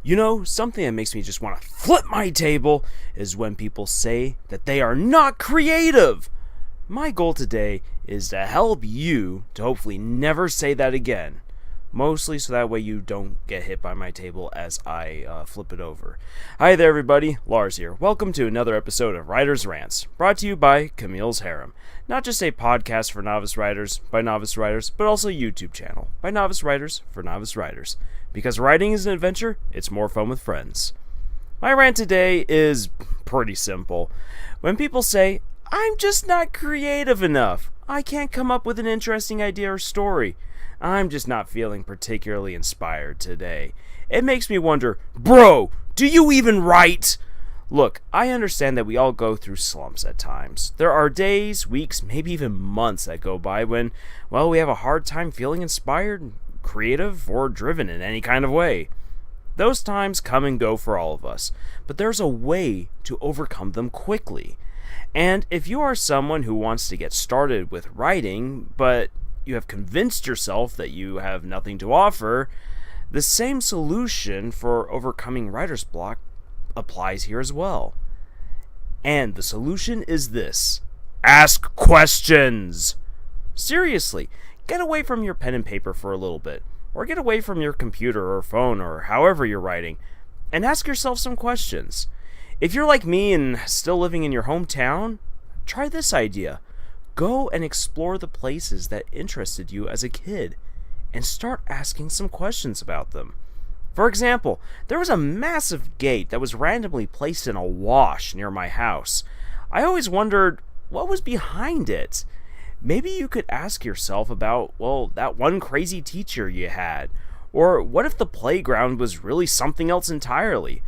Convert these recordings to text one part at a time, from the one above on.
You know, something that makes me just want to flip my table is when people say that they are not creative. My goal today is to help you to hopefully never say that again. Mostly so that way you don't get hit by my table as I flip it over. Hi there everybody, Lars here. Welcome to another episode of Rants, brought to you by Camille's Harem. Not just a podcast for novice writers by novice writers, but also a YouTube channel by novice writers for novice writers. Because writing is an adventure, it's more fun with friends. My rant today is pretty simple. When people say, I'm just not creative enough, I can't come up with an interesting idea or story, I'm just not feeling particularly inspired today. It makes me wonder, bro, do you even write? Look, I understand that we all go through slumps at times. There are days, weeks, maybe even months that go by when, well, we have a hard time feeling inspired, creative, or driven in any kind of way. Those times come and go for all of us, but there's a way to overcome them quickly. And if you are someone who wants to get started with writing, but you have convinced yourself that you have nothing to offer, the same solution for overcoming writer's block applies here as well. And the solution is this: ask questions. Seriously, get away from your pen and paper for a little bit, or get away from your computer or phone or however you're writing, and ask yourself some questions. If you're like me and still living in your hometown, try this idea. Go and explore the places that interested you as a kid and start asking some questions about them. For example, there was a massive gate that was randomly placed in a wash near my house. I always wondered what was behind it. Maybe you could ask yourself about, well, that one crazy teacher you had. Or what if the playground was really something else entirely?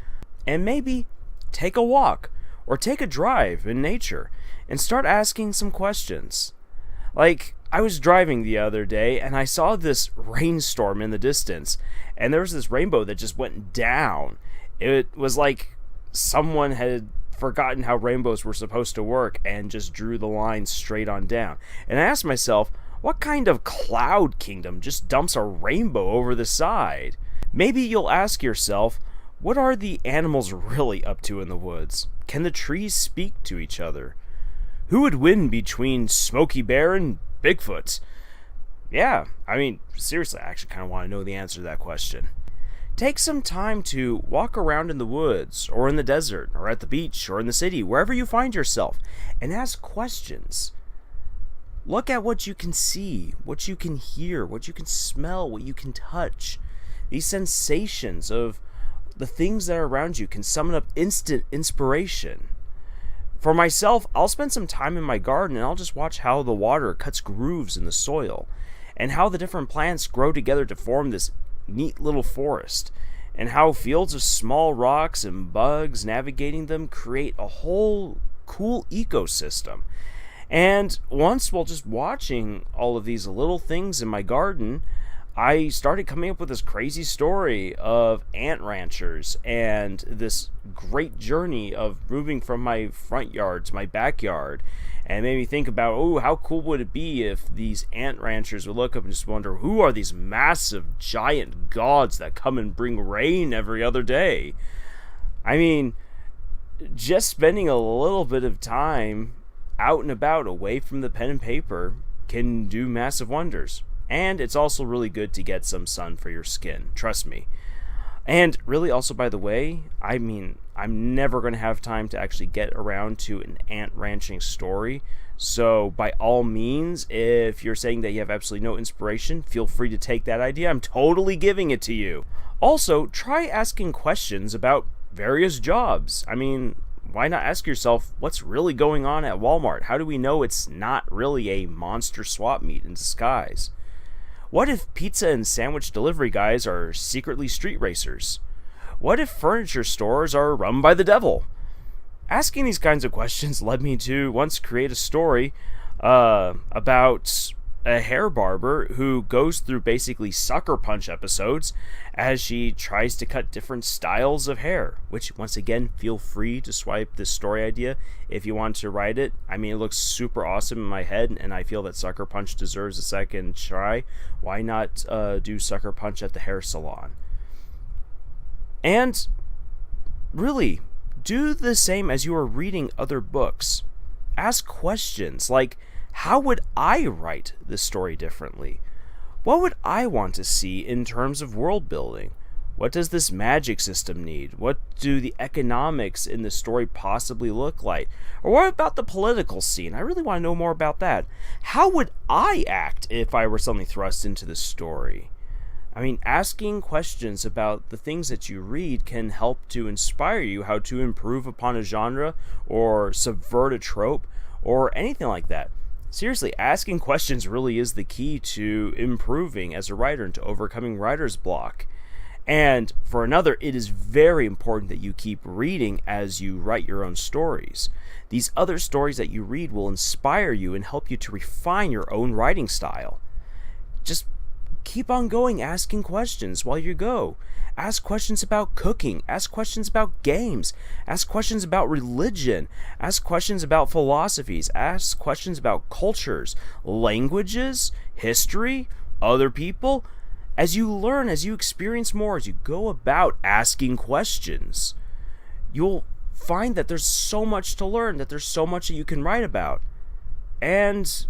And maybe take a walk or take a drive in nature and start asking some questions. Like, I was driving the other day and I saw this rainstorm in the distance, and there was this rainbow that just went down. It was like someone had forgotten how rainbows were supposed to work and just drew the line straight on down. And I asked myself, what kind of cloud kingdom just dumps a rainbow over the side? Maybe you'll ask yourself, what are the animals really up to in the woods? Can the trees speak to each other? Who would win between Smokey Bear and Bigfoot? Yeah, I mean, seriously, I actually kind of want to know the answer to that question. Take some time to walk around in the woods, or in the desert, or at the beach, or in the city, wherever you find yourself, and ask questions. Look at what you can see, what you can hear, what you can smell, what you can touch. These sensations of the things that are around you can summon up instant inspiration. For myself, I'll spend some time in my garden and I'll just watch how the water cuts grooves in the soil and how the different plants grow together to form this neat little forest, and how fields of small rocks and bugs navigating them create a whole cool ecosystem. And once, while just watching all of these little things in my garden, I started coming up with this crazy story of ant ranchers and this great journey of moving from my front yard to my backyard. And it made me think about, oh, how cool would it be if these ant ranchers would look up and just wonder, who are these massive giant gods that come and bring rain every other day? I mean, just spending a little bit of time out and about away from the pen and paper can do massive wonders. And it's also really good to get some sun for your skin, trust me. And really also, by the way, I mean, I'm never going to have time to actually get around to an ant ranching story. So by all means, if you're saying that you have absolutely no inspiration, feel free to take that idea. I'm totally giving it to you. Also, try asking questions about various jobs. I mean, why not ask yourself, what's really going on at Walmart? How do we know it's not really a monster swap meet in disguise? What if pizza and sandwich delivery guys are secretly street racers? What if furniture stores are run by the devil? Asking these kinds of questions led me to once create a story about a hair barber who goes through basically sucker punch episodes as she tries to cut different styles of hair, which, once again, feel free to swipe this story idea if you want to write it. I mean, it looks super awesome in my head, and I feel that sucker punch deserves a second try. Why not do sucker punch at the hair salon? And really, do the same as you are reading other books. Ask questions like, how would I write this story differently? What would I want to see in terms of world building? What does this magic system need? What do the economics in the story possibly look like? Or what about the political scene? I really want to know more about that. How would I act if I were suddenly thrust into the story? I mean, asking questions about the things that you read can help to inspire you how to improve upon a genre or subvert a trope or anything like that. Seriously, asking questions really is the key to improving as a writer and to overcoming writer's block. And for another, it is very important that you keep reading as you write your own stories. These other stories that you read will inspire you and help you to refine your own writing style. Just keep on going, asking questions while you go. Ask questions about cooking. Ask questions about games. Ask questions about religion. Ask questions about philosophies. Ask questions about cultures, languages, history, other people. As you learn, as you experience more, as you go about asking questions, you'll find that there's so much to learn, that there's so much that you can write about. And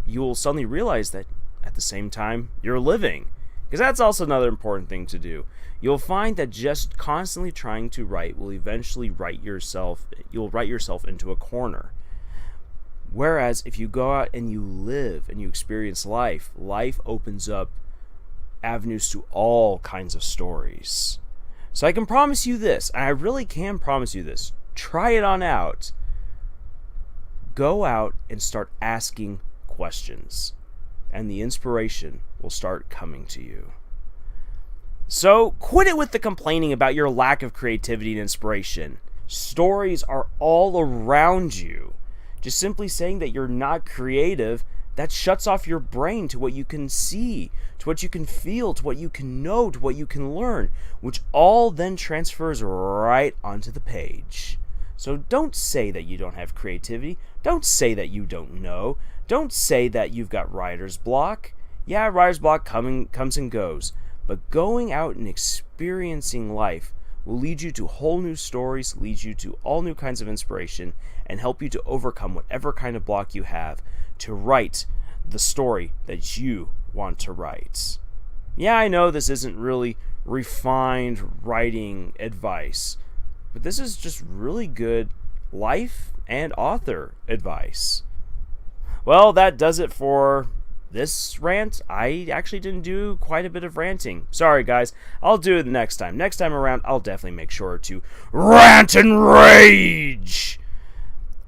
you'll suddenly realize that at the same time, you're living. Because that's also another important thing to do. You'll find that just constantly trying to write will eventually you'll write yourself into a corner. Whereas if you go out and you live and you experience life opens up avenues to all kinds of stories. So I can promise you this, and I really can promise you this. Try it on out. Go out and start asking questions, and the inspiration will start coming to you. So quit it with the complaining about your lack of creativity and inspiration. Stories are all around you. Just simply saying that you're not creative, that shuts off your brain to what you can see, to what you can feel, to what you can know, to what you can learn, which all then transfers right onto the page. So don't say that you don't have creativity. Don't say that you don't know. Don't say that you've got writer's block. Yeah, writer's block comes and goes. But going out and experiencing life will lead you to whole new stories, lead you to all new kinds of inspiration, and help you to overcome whatever kind of block you have to write the story that you want to write. Yeah, I know this isn't really refined writing advice, but this is just really good life and author advice. Well, that does it for this rant. I actually didn't do quite a bit of ranting. Sorry, guys. I'll do it next time. Next time around, I'll definitely make sure to rant and rage.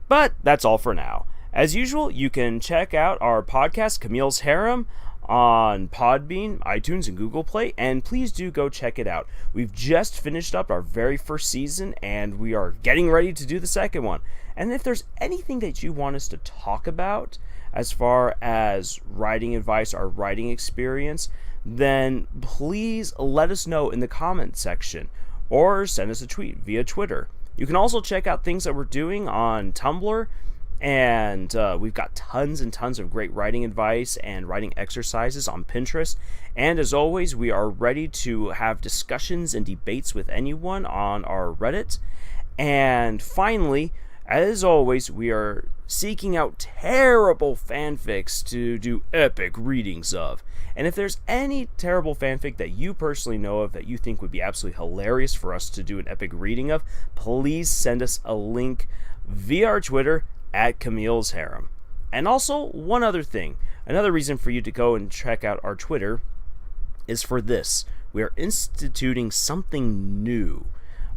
But that's all for now. As usual, you can check out our podcast, Camille's Harem, on Podbean, iTunes, and Google Play, and please do go check it out. We've just finished up our very first season, and we are getting ready to do the second one. And if there's anything that you want us to talk about as far as writing advice or writing experience, then please let us know in the comment section or send us a tweet via Twitter. You can also check out things that we're doing on Tumblr, and we've got tons and tons of great writing advice and writing exercises on Pinterest. And as always, we are ready to have discussions and debates with anyone on our Reddit. And finally, as always, we are seeking out terrible fanfics to do epic readings of. And if there's any terrible fanfic that you personally know of that you think would be absolutely hilarious for us to do an epic reading of, please send us a link via our Twitter at Camille's Harem. And also, one other thing. Another reason for you to go and check out our Twitter is for this. We are instituting something new.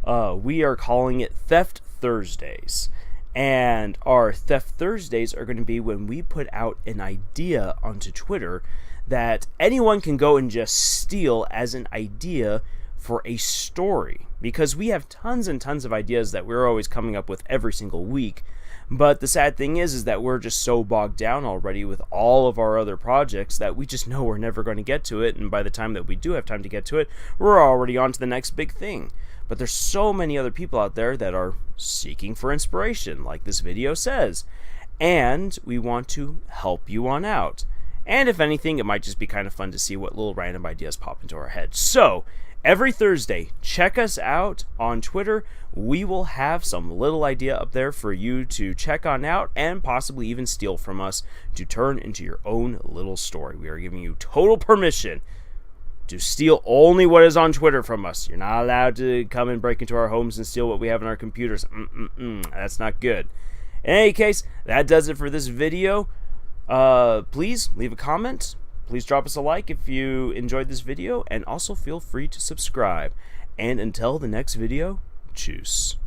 We are calling it Theft Thursdays. And our Theft Thursdays are going to be when we put out an idea onto Twitter that anyone can go and just steal as an idea for a story. Because we have tons and tons of ideas that we're always coming up with every single week. But the sad thing is that we're just so bogged down already with all of our other projects that we just know we're never going to get to it. And by the time that we do have time to get to it, we're already on to the next big thing. But there's so many other people out there that are seeking for inspiration, like this video says. And we want to help you on out. And if anything, it might just be kind of fun to see what little random ideas pop into our heads. So, every Thursday, check us out on Twitter. We will have some little idea up there for you to check on out and possibly even steal from us to turn into your own little story. We are giving you total permission to steal only what is on Twitter from us. You're not allowed to come and break into our homes and steal what we have in our computers. That's not good. In any case, that does it for this video. Please leave a comment. Please drop us a like if you enjoyed this video, and also feel free to subscribe. And until the next video, tschüss.